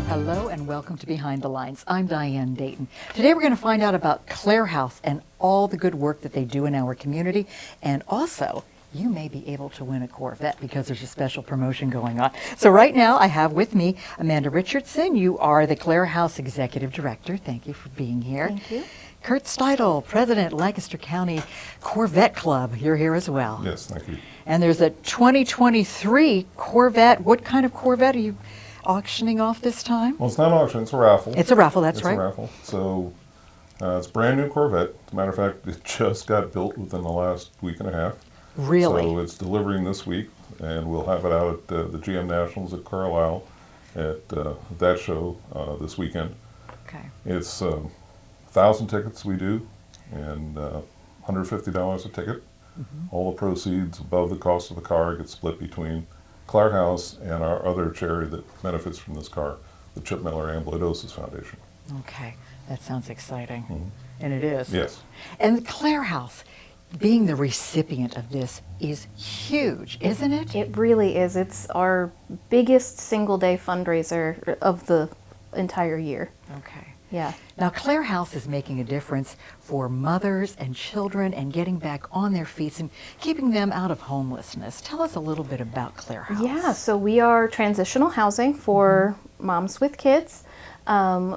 Hello and welcome to Behind the Lines. I'm Diane Dayton. Today we're going to find out about Clare House and all the good work that they do in our community, and also you may be able to win a Corvette because there's a special promotion going on. So right now I have with me Amanda Richardson. You are the Clare House Executive Director. Thank you for being here. Thank you. Kurt Steidle, President, Lancaster County Corvette Club. You're here as well. Yes, thank you. And there's a 2023 Corvette. What kind of Corvette are you auctioning off this time? Well, it's not an auction, it's a raffle. It's a raffle, that's right. It's a raffle. So it's a brand new Corvette. As a matter of fact, it just got built within the last week and a half. Really? So it's delivering this week, and we'll have it out at the GM Nationals at Carlisle at that show this weekend. Okay. It's 1,000 tickets we do, and $150 a ticket. Mm-hmm. All the proceeds above the cost of the car get split between Clare House and our other charity that benefits from this car, the Chip Miller Amyloidosis Foundation. Okay, that sounds exciting. Mm-hmm. And it is. Yes. And the Clare House, being the recipient of this, is huge, isn't it? It really is. It's our biggest single day fundraiser of the entire year. Okay. Yeah. Now, Clare House is making a difference for mothers and children and getting back on their feet and keeping them out of homelessness. Tell us a little bit about Clare House. Yeah, so we are transitional housing for moms with kids.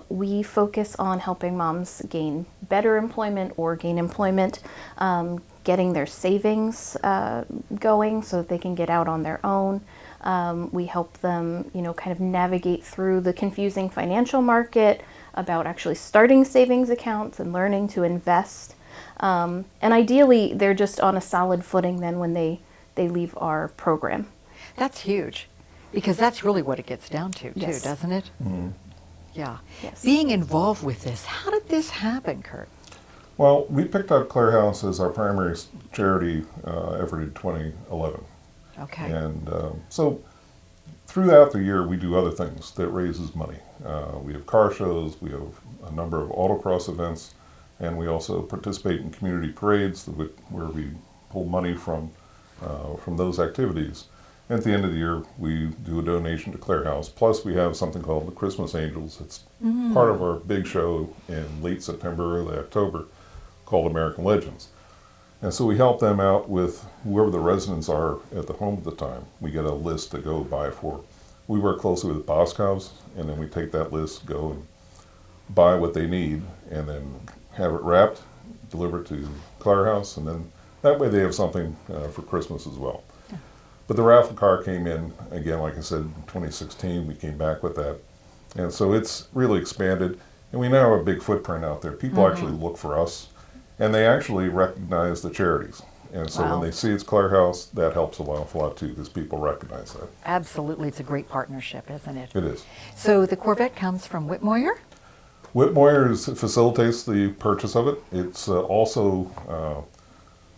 We focus on helping moms gain better employment or gain employment, getting their savings going so that they can get out on their own. We help them, kind of navigate through the confusing financial market, about actually starting savings accounts and learning to invest. And ideally, they're just on a solid footing then when they leave our program. That's huge, because that's really what it gets down to, Yes. too, doesn't it? Mm-hmm. Yeah. Yes. Being involved with this, how did this happen, Kurt? Well, we picked out Clare House as our primary charity effort in 2011. Okay. And so throughout the year, we do other things that raises money. We have car shows, we have a number of autocross events, and we also participate in community parades where we pull money from those activities. And at the end of the year, we do a donation to Clare House. Plus, we have something called the Christmas Angels. It's part of our big show in late September, early October, called American Legends. And so we help them out with whoever the residents are at the home at the time. We get a list to go buy for. We work closely with Boscov's, and then we take that list, go and buy what they need, and then have it wrapped, deliver it to Clare House, and then that way they have something for Christmas as well. Yeah. But the raffle car came in, again, like I said, in 2016, we came back with that. And so it's really expanded, and we now have a big footprint out there. People actually look for us, and they actually recognize the charities. And so when they see it's Clare House, that helps a awful lot too, because people recognize that. Absolutely. It's a great partnership, isn't it? It is. So the Corvette comes from Whitmoyer? Whitmoyer facilitates the purchase of it. It's also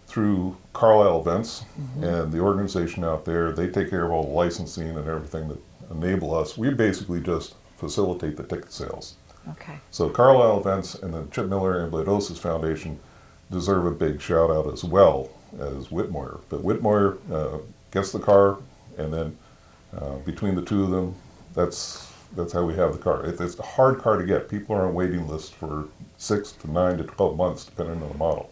through Carlisle Events, and the organization out there, they take care of all the licensing and everything that enable us. We basically just facilitate the ticket sales. Okay. So Carlisle Events and the Chip Miller Amyloidosis Foundation deserve a big shout out as well as Whitmoyer. But Whitmoyer gets the car, and then between the two of them, that's how we have the car. It's a hard car to get. People are on waiting lists for 6 to 9 to 12 months, depending on the model.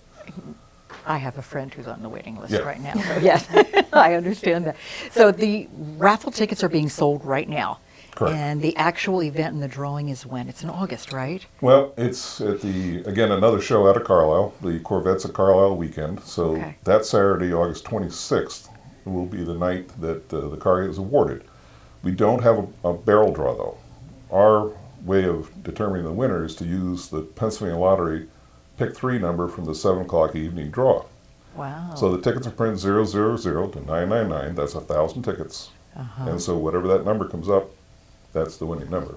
I have a friend who's on the waiting list Yeah. right now. So yes, I understand that. So the raffle tickets are being sold right now. Correct. And the actual event and the drawing is when? It's in August, right? Well, it's at again, another show out of Carlisle, the Corvettes at Carlisle weekend. So that Saturday, August 26th, will be the night that the car is awarded. We don't have a barrel draw, though. Our way of determining the winner is to use the Pennsylvania Lottery pick 3 number from the 7 o'clock evening draw. Wow. So the tickets are printed 000 to 999. That's 1,000 tickets. And so whatever that number comes up, that's the winning number.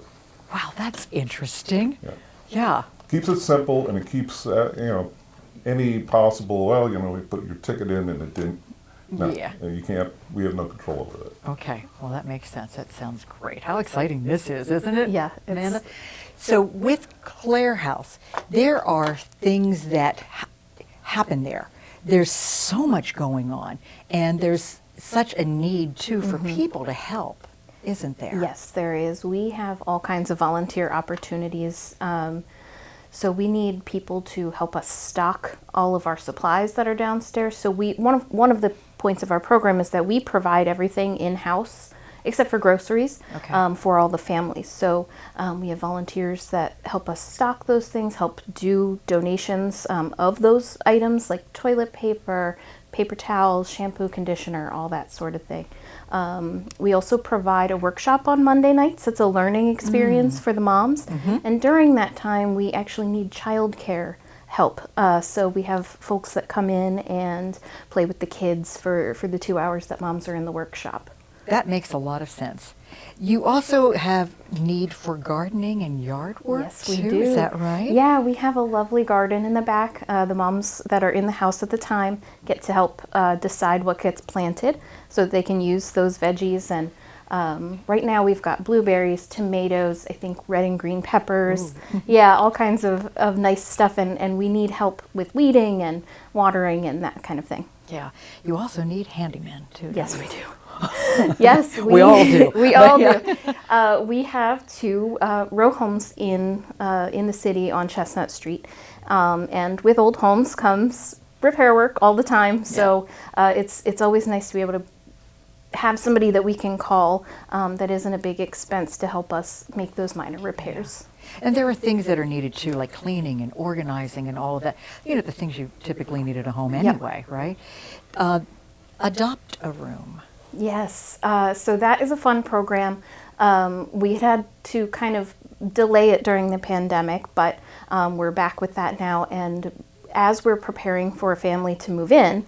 Wow, that's interesting. Yeah. Yeah. Keeps it simple, and it keeps any possible, well, we put your ticket in and it didn't. No, Yeah. you can't, we have no control over that. Okay, well, that makes sense. That sounds great. How exciting this is, isn't it? Yeah, it's- Amanda? So with Clare House, there are things that happen there. There's so much going on, and there's such a need, too, for people to help, isn't there? Yes, there is. We have all kinds of volunteer opportunities. So we need people to help us stock all of our supplies that are downstairs. So one of the points of our program is that we provide everything in-house except for groceries, Okay. for all the families. So we have volunteers that help us stock those things, help do donations of those items like toilet paper, paper towels, shampoo, conditioner, all that sort of thing. We also provide a workshop on Monday nights. It's a learning experience for the moms. And during that time, we actually need childcare help. So we have folks that come in and play with the kids for the 2 hours that moms are in the workshop. That makes a lot of sense. You also have need for gardening and yard work, Yes, we too, do. is that right? Yeah, we have a lovely garden in the back. The moms that are in the house at the time get to help decide what gets planted so that they can use those veggies. And right now we've got blueberries, tomatoes, I think red and green peppers. Yeah, all kinds of nice stuff. And we need help with weeding and watering and that kind of thing. Yeah. You also need handymen, too. don't Yes, you? we do. Yes, We all do. We all do. We have two row homes in the city on Chestnut Street, and with old homes comes repair work all the time. So it's always nice to be able to have somebody that we can call that isn't a big expense to help us make those minor repairs. And there are things that are needed, too, like cleaning and organizing and all of that. The things you typically need at a home anyway, right? Adopt a room. Yes, so that is a fun program. We had to kind of delay it during the pandemic, but we're back with that now. And as we're preparing for a family to move in,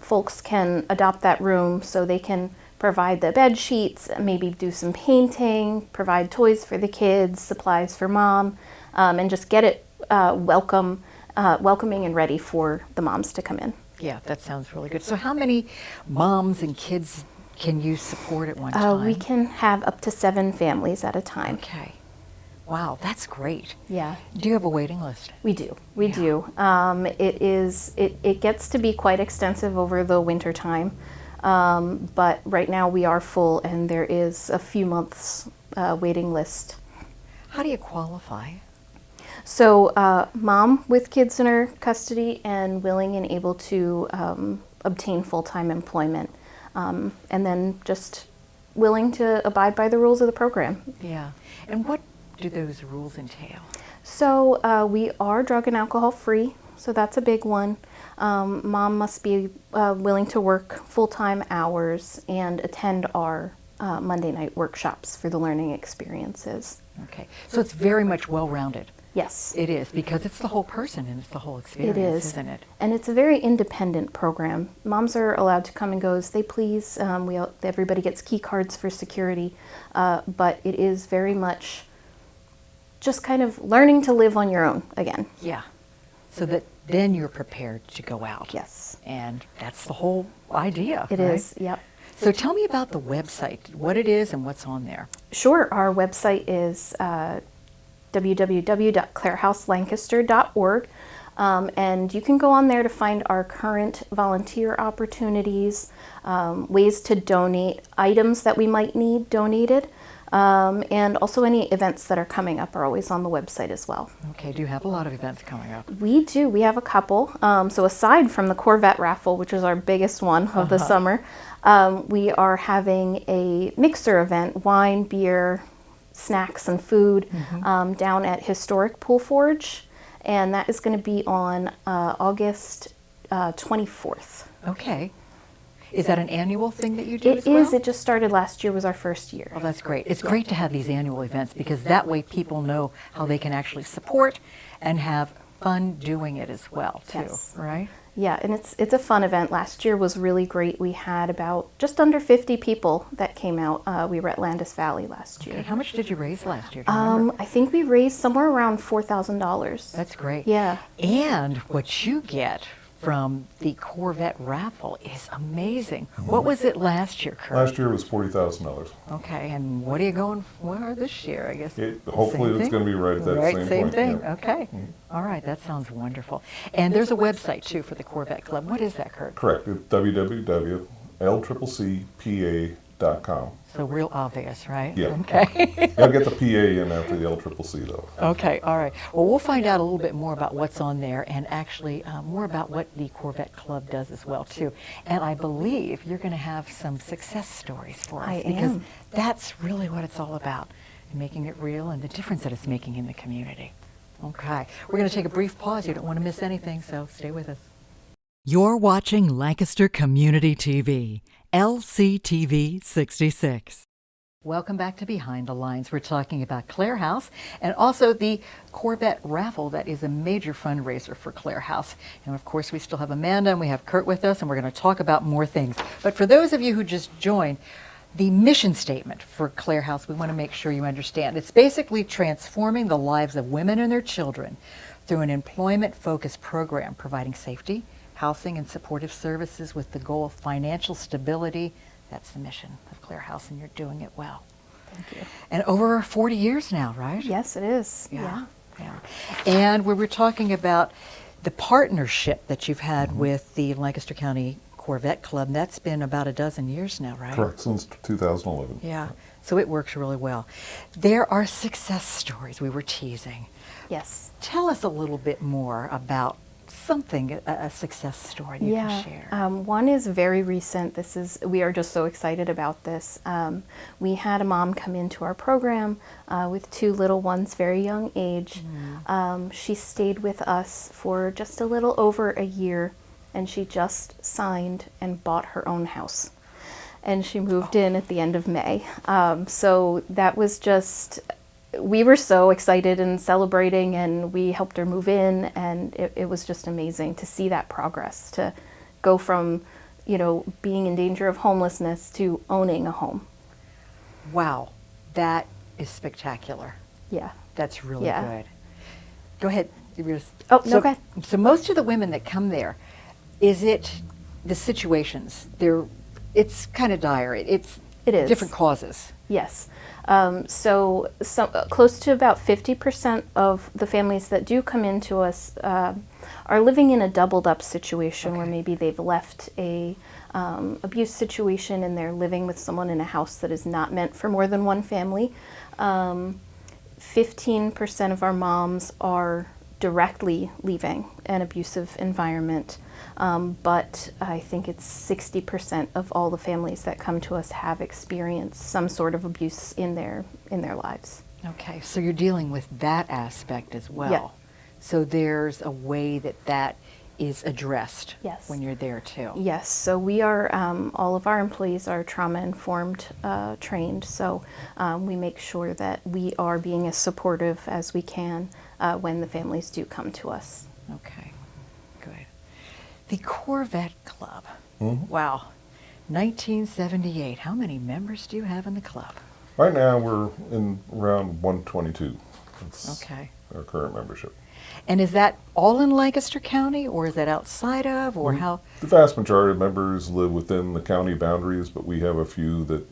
folks can adopt that room so they can provide the bed sheets, maybe do some painting, provide toys for the kids, supplies for mom, and just get it welcoming and ready for the moms to come in. Yeah, that sounds really good. So how many moms and kids can you support at one time? We can have up to 7 families at a time. Okay. Wow, that's great. Yeah. Do you have a waiting list? We do. We do. It gets to be quite extensive over the winter time, but right now we are full, and there is a few months waiting list. How do you qualify? So, mom with kids in her custody and willing and able to obtain full-time employment, and then just willing to abide by the rules of the program. Yeah. And what do those rules entail? So we are drug and alcohol free, so that's a big one. Mom must be willing to work full-time hours and attend our Monday night workshops for the learning experiences. Okay. So it's very much well-rounded. Yes. It is, because it's the whole person and it's the whole experience, It is. isn't it? And it's a very independent program. Moms are allowed to come and go as they please. Everybody gets key cards for security, but it is very much just kind of learning to live on your own again. Yeah. So that then you're prepared to go out. Yes. And that's the whole idea. It right? is, yep. So tell me about the website, what it is and what's on there. Sure. Our website is www.clareHouseLancaster.org. And you can go on there to find our current volunteer opportunities, ways to donate, items that we might need donated, and also any events that are coming up are always on the website as well. Okay, do you have a lot of events coming up? We do. We have a couple. So aside from the Corvette raffle, which is our biggest one of the summer, we are having a mixer event, wine, beer, snacks, and food down at Historic Pool Forge. And that is going to be on August 24th. Okay. Is that an annual thing that you do It as well? is. It just started last year, was our first year. Oh, that's great. It's great to have these annual events because that way people know how they can actually support and have fun doing it as well, too, Yes. right? Yeah, and it's a fun event. Last year was really great. We had about just under 50 people that came out. We were at Landis Valley last year. Okay, how much did you raise last year? Do you remember? I think we raised somewhere around $4,000. That's great. Yeah. And what you get from the Corvette raffle is amazing. What was it last year, Kurt? Last year was $40,000. Okay, and what are you going for this year, I guess? Hopefully Same it's thing? going to be right at that Right, same point. thing, yeah. okay. All right, that sounds wonderful. And there's a website, too, for the Corvette Club. What is that, Kurt? Correct. It's www.lccpa.com. So real obvious, right? Yeah. Okay. Gotta get the PA in after the LCCC though. Okay, all right. Well, we'll find out a little bit more about what's on there and actually more about what the Corvette Club does as well, too. And I believe you're going to have some success stories for us. I because am. that's really what it's all about, and making it real and the difference that it's making in the community. Okay. We're going to take a brief pause. You don't want to miss anything, so stay with us. You're watching Lancaster Community TV, LCTV 66. Welcome back to Behind the Lines. We're talking about Clare House and also the Corvette raffle that is a major fundraiser for Clare House. And of course, we still have Amanda and we have Kurt with us, and we're going to talk about more things. But for those of you who just joined, the mission statement for Clare House, we want to make sure you understand. It's basically transforming the lives of women and their children through an employment-focused program providing safety, housing, and supportive services with the goal of financial stability. That's the mission of Clare House, and you're doing it well. Thank you. And over 40 years now, right? Yes, it is. Yeah. And we were talking about the partnership that you've had with the Lancaster County Corvette Club, and that's been about a dozen years now, right? Correct, since 2011. Yeah, so it works really well. There are success stories we were teasing. Yes. Tell us a little bit more about something, a success story you can share. One is very recent. We are just so excited about this. We had a mom come into our program with two little ones, very young age. She stayed with us for just a little over a year, and she just signed and bought her own house. And she moved in at the end of May. So that was just, we were so excited and celebrating, and we helped her move in, and it was just amazing to see that progress, to go from, being in danger of homelessness to owning a home. Wow, that is spectacular. Yeah. That's really Yeah. good. Go ahead. Oh, no, go ahead. So most of the women that come there, is it the situations? It's kind of dire. It is. Different causes. Yes. So close to about 50% of the families that do come into us are living in a doubled up situation where maybe they've left a abuse situation and they're living with someone in a house that is not meant for more than one family. 15% of our moms are directly leaving an abusive environment. But I think it's 60% of all the families that come to us have experienced some sort of abuse in their lives. Okay, so you're dealing with that aspect as well. Yeah. So there's a way that is addressed Yes. when you're there too. Yes, so we are, all of our employees are trauma-informed trained, so we make sure that we are being as supportive as we can when the families do come to us. Okay, good. The Corvette Club. Mhm. Wow, 1978. How many members do you have in the club? Right now we're in around 122. That's Okay. our current membership. And is that all in Lancaster County, or is that outside of, or how? The vast majority of members live within the county boundaries, but we have a few that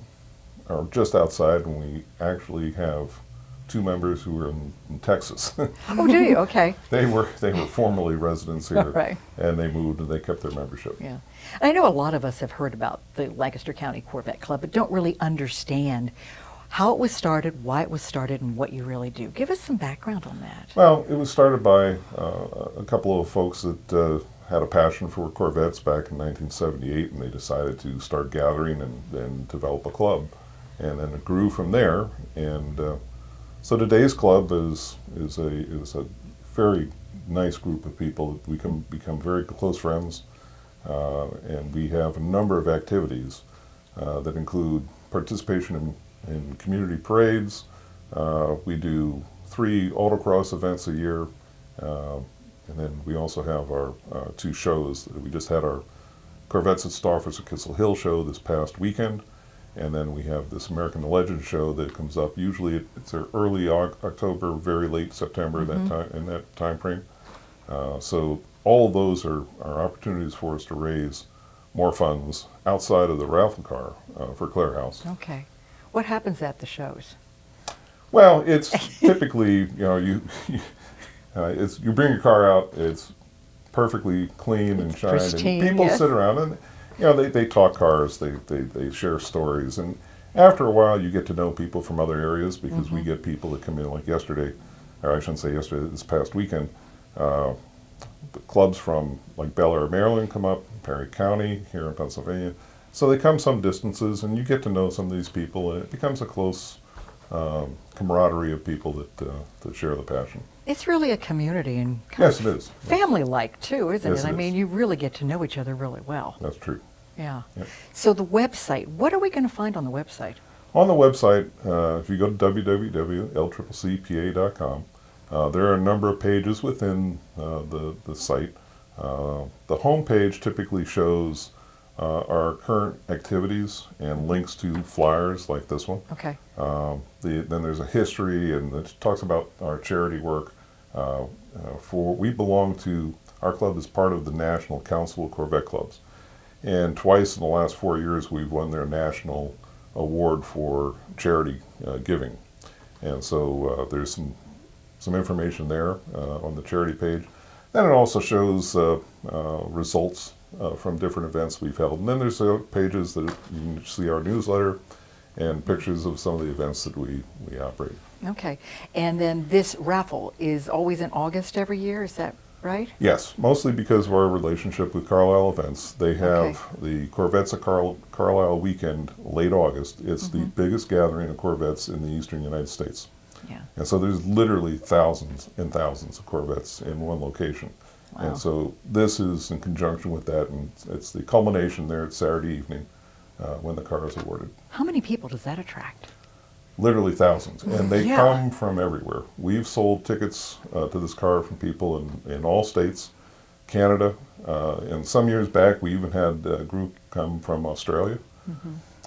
are just outside, and we actually have two members who are in Texas. Oh, do you? Okay. They were formerly residents here, Right. and they moved and they kept their membership. Yeah. I know a lot of us have heard about the Lancaster County Corvette Club, but don't really understand how it was started, why it was started, and what you really do. Give us some background on that. Well, it was started by a couple of folks that had a passion for Corvettes back in 1978, and they decided to start gathering and develop a club. And then it grew from there. And so today's club is a very nice group of people that we can become very close friends. And we have a number of activities that include participation in community parades. We do 3 autocross events a year, And then we also have our two shows. We just had our Corvettes at Starford's at Kissel Hill show this past weekend. And then we have this American Legend show that comes up. Usually it's early October, very late September, that time, in that time frame. So all of those are opportunities for us to raise more funds outside of the raffle car for Clare House. Okay. What happens at the shows? Well, it's typically, you bring your car out, it's perfectly clean and shiny, pristine, and people yes. sit around and they talk cars, they share stories, and after a while you get to know people from other areas because we get people that come in like yesterday, or I shouldn't say yesterday, this past weekend. The clubs from like Bel Air, Maryland come up, Perry County here in Pennsylvania. So they come some distances and you get to know some of these people and it becomes a close camaraderie of people that share the passion. It's really a community and Yes, it is. family-like too, isn't Yes, it? I it mean, is. you really get to know each other really well. That's true. Yeah. Yep. So the website, what are we going to find on the website? On the website, if you go to www.lccpa.com, there are a number of pages within the site. The home page typically shows our current activities and links to flyers like this one. Okay. Then there's a history and it talks about our charity work. Our club is part of the National Council of Corvette Clubs. And twice in the last 4 years we've won their national award for charity giving. And so there's some information there on the charity page. Then it also shows results from different events we've held. And then there's pages that you can see our newsletter and pictures of some of the events that we operate. Okay. And then this raffle is always in August every year, is that right? Yes, mostly because of our relationship with Carlisle Events. They have the Corvettes at Carlisle weekend, late August. It's the biggest gathering of Corvettes in the eastern United States. Yeah. And so there's literally thousands and thousands of Corvettes in one location. Wow. And so this is in conjunction with that, and it's the culmination there at Saturday evening when the car is awarded. How many people does that attract? Literally thousands, and they Yeah. come from everywhere. We've sold tickets to this car from people in all states, Canada, and some years back we even had a group come from Australia.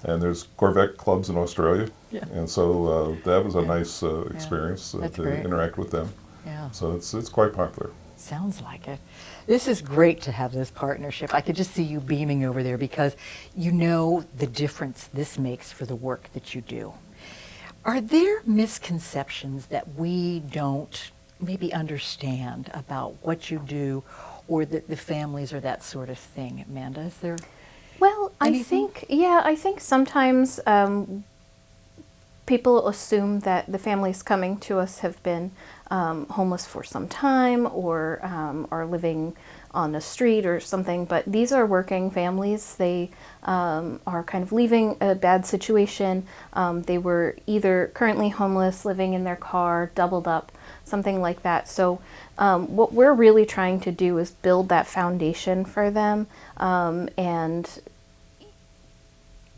And there's Corvette clubs in Australia, Yeah. and so that was a nice experience That's to great. interact with them. Yeah. So it's quite popular. Sounds like it. This is great to have this partnership. I could just see you beaming over there because you know the difference this makes for the work that you do. Are there misconceptions that we don't maybe understand about what you do or the families or that sort of thing, Amanda? Is there? Well, Anything? I think sometimes people assume that the families coming to us have been homeless for some time or are living on the street or something, but these are working families. They are kind of leaving a bad situation. They were either currently homeless, living in their car, doubled up, something like that. So what we're really trying to do is build that foundation for them, and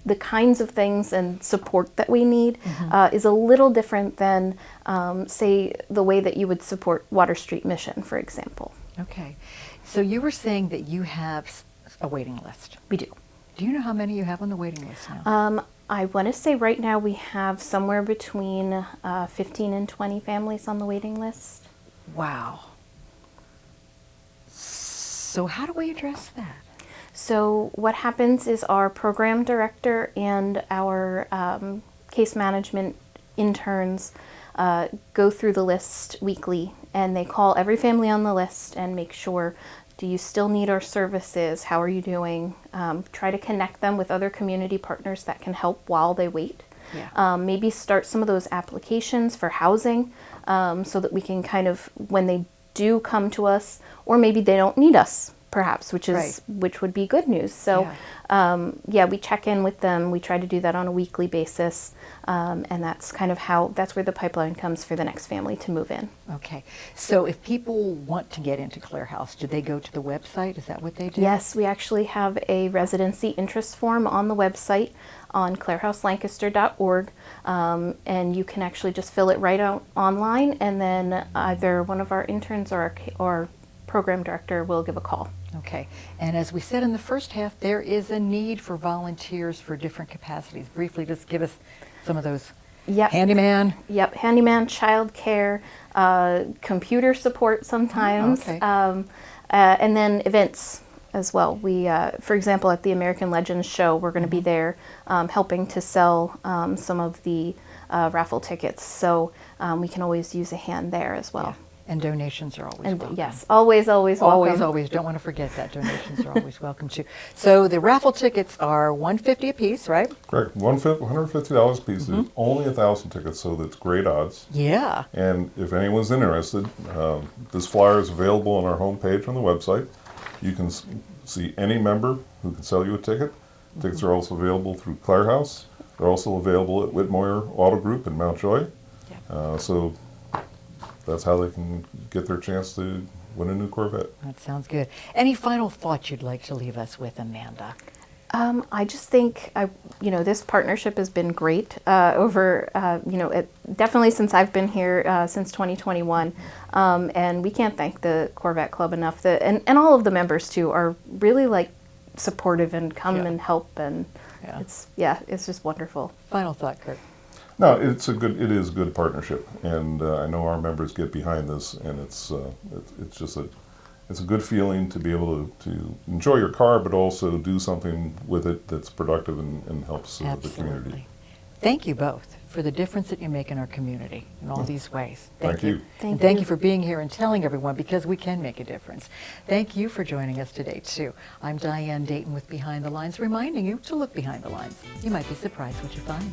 the kinds of things and support that we need is a little different than, say, the way that you would support Water Street Mission, for example. Okay. So you were saying that you have a waiting list. We do. Do you know how many you have on the waiting list now? I want to say right now we have somewhere between 15 and 20 families on the waiting list. Wow. So how do we address that? So what happens is our program director and our case management interns go through the list weekly, and they call every family on the list and make sure, do you still need our services? How are you doing? Try to connect them with other community partners that can help while they wait. Yeah. Maybe start some of those applications for housing so that we can kind of, when they do come to us, or maybe they don't need us, perhaps, which would be good news. So we check in with them. We try to do that on a weekly basis, and that's kind of that's where the pipeline comes for the next family to move in. Okay. So if people want to get into Clare House, do they go to the website? Is that what they do? Yes, we actually have a residency interest form on the website on clairehouselancaster.org, and you can actually just fill it right out online, and then either one of our interns or our program director will give a call. Okay. And as we said in the first half, there is a need for volunteers for different capacities. Briefly, just give us some of those. Yep. Handyman. Yep, handyman, childcare, computer support sometimes, Okay. And then events as well. We, for example, at the American Legends show, we're going to be there helping to sell some of the raffle tickets. So we can always use a hand there as well. Yeah. And donations are always And welcome. yes, always welcome. Always. Don't want to forget that. Donations are always welcome too. So the raffle tickets are $150 a piece, right? Correct. $150 a piece. There's only 1,000 tickets, so that's great odds. Yeah. And if anyone's interested, this flyer is available on our homepage on the website. You can see any member who can sell you a ticket. Tickets are also available through Clare House. They're also available at Whitmore Auto Group in Mount Joy. So that's how they can get their chance to win a new Corvette. That sounds good. Any final thoughts you'd like to leave us with, Amanda? I just think this partnership has been great over definitely since I've been here since 2021, and we can't thank the Corvette Club enough. And all of the members too are really supportive and come and help, and it's just wonderful. Final thought, Kurt. No, it is a good partnership, and I know our members get behind this, and it's a good feeling to be able to enjoy your car, but also do something with it that's productive and helps the community. Thank you both for the difference that you make in our community in all these ways. Thank you. Thank you for being here and telling everyone, because we can make a difference. Thank you for joining us today, too. I'm Diane Dayton with Behind the Lines, reminding you to look behind the lines. You might be surprised what you find.